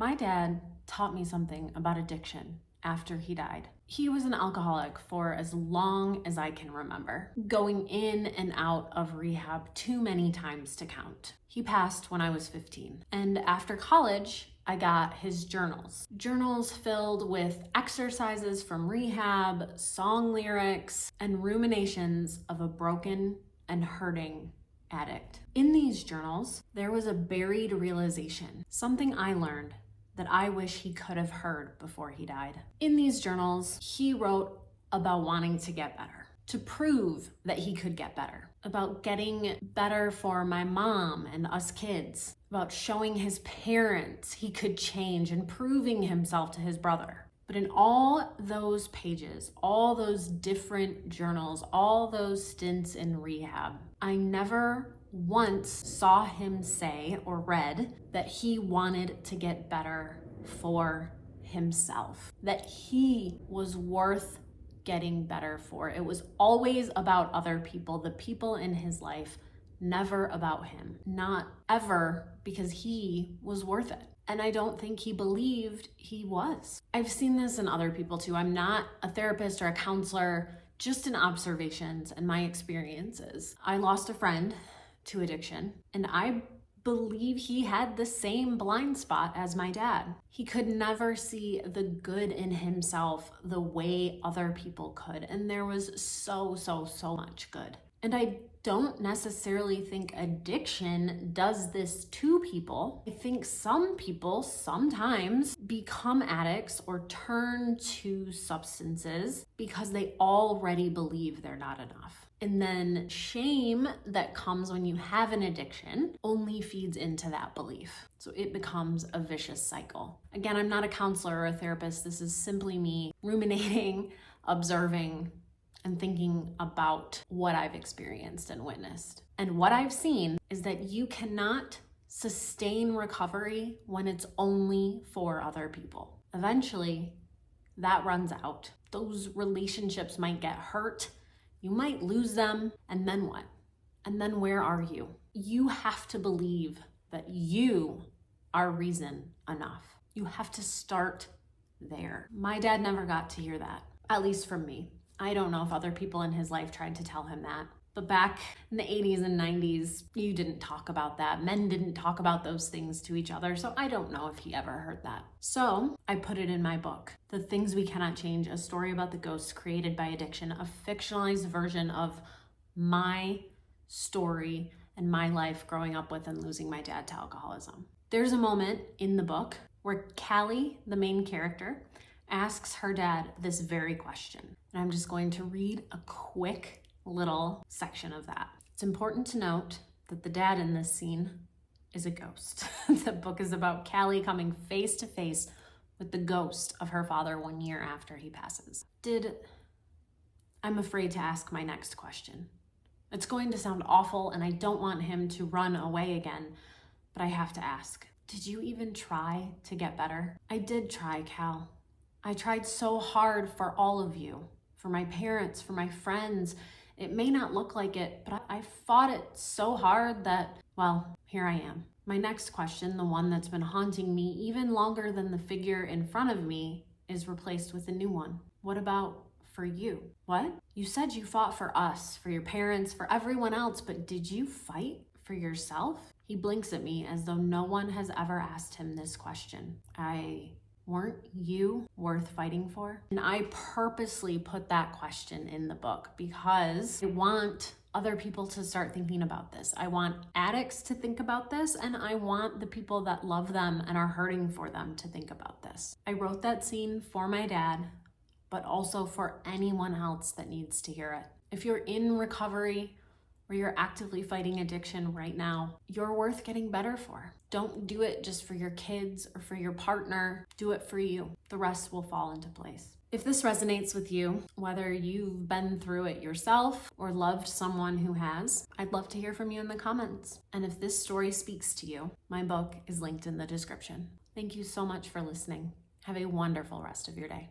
My dad taught me something about addiction after he died. He was an alcoholic for as long as I can remember, going in and out of rehab too many times to count. He passed when I was 15. And after college, I got his journals. Journals filled with exercises from rehab, song lyrics, and ruminations of a broken and hurting addict. In these journals, there was a buried realization, something I learned that I wish he could have heard before he died. In these journals, he wrote about wanting to get better, to prove that he could get better, about getting better for my mom and us kids, about showing his parents he could change and proving himself to his brother. But in all those pages, all those different journals, all those stints in rehab, I never once saw him say or read that he wanted to get better for himself, that he was worth getting better for. It was always about other people, the people in his life, never about him. Not ever, because he was worth it. And I don't think he believed he was. I've seen this in other people too. I'm not a therapist or a counselor, just in observations and my experiences. I lost a friend to addiction, and I believe he had the same blind spot as my dad. He could never see the good in himself the way other people could, and there was so much good. And I don't necessarily think addiction does this to people. I think some people sometimes become addicts or turn to substances because they already believe they're not enough. And then shame that comes when you have an addiction only feeds into that belief. So it becomes a vicious cycle. Again, I'm not a counselor or a therapist. This is simply me ruminating, observing, and thinking about what I've experienced and witnessed. And what I've seen is that you cannot sustain recovery when it's only for other people. Eventually, that runs out. Those relationships might get hurt. You might lose them, and then what? And then where are you? You have to believe that you are reason enough. You have to start there. My dad never got to hear that, at least from me. I don't know if other people in his life tried to tell him that. But back in the 80s and 90s, you didn't talk about that. Men didn't talk about those things to each other, so I don't know if he ever heard that. So I put it in my book, The Things We Cannot Change, a story about the ghosts created by addiction, a fictionalized version of my story and my life growing up with and losing my dad to alcoholism. There's a moment in the book where Callie, the main character, asks her dad this very question. And I'm just going to read a quick little section of that. It's important to note that the dad in this scene is a ghost. The book is about Callie coming face to face with the ghost of her father 1 year after he passes. I'm afraid to ask my next question. It's going to sound awful, and I don't want him to run away again, but I have to ask, did you even try to get better? I did try, Cal. I tried so hard for all of you, for my parents, for my friends. It may not look like it, but I fought it so hard that, well, here I am. My next question, the one that's been haunting me even longer than the figure in front of me, is replaced with a new one. What about for you? What? You said you fought for us, for your parents, for everyone else, but did you fight for yourself? He blinks at me as though no one has ever asked him this question. Weren't you worth fighting for? And I purposely put that question in the book because I want other people to start thinking about this. I want addicts to think about this, and I want the people that love them and are hurting for them to think about this. I wrote that scene for my dad, but also for anyone else that needs to hear it. If you're in recovery or you're actively fighting addiction right now, you're worth getting better for. Don't do it just for your kids or for your partner. Do it for you. The rest will fall into place. If this resonates with you, whether you've been through it yourself or loved someone who has, I'd love to hear from you in the comments. And if this story speaks to you, my book is linked in the description. Thank you so much for listening. Have a wonderful rest of your day.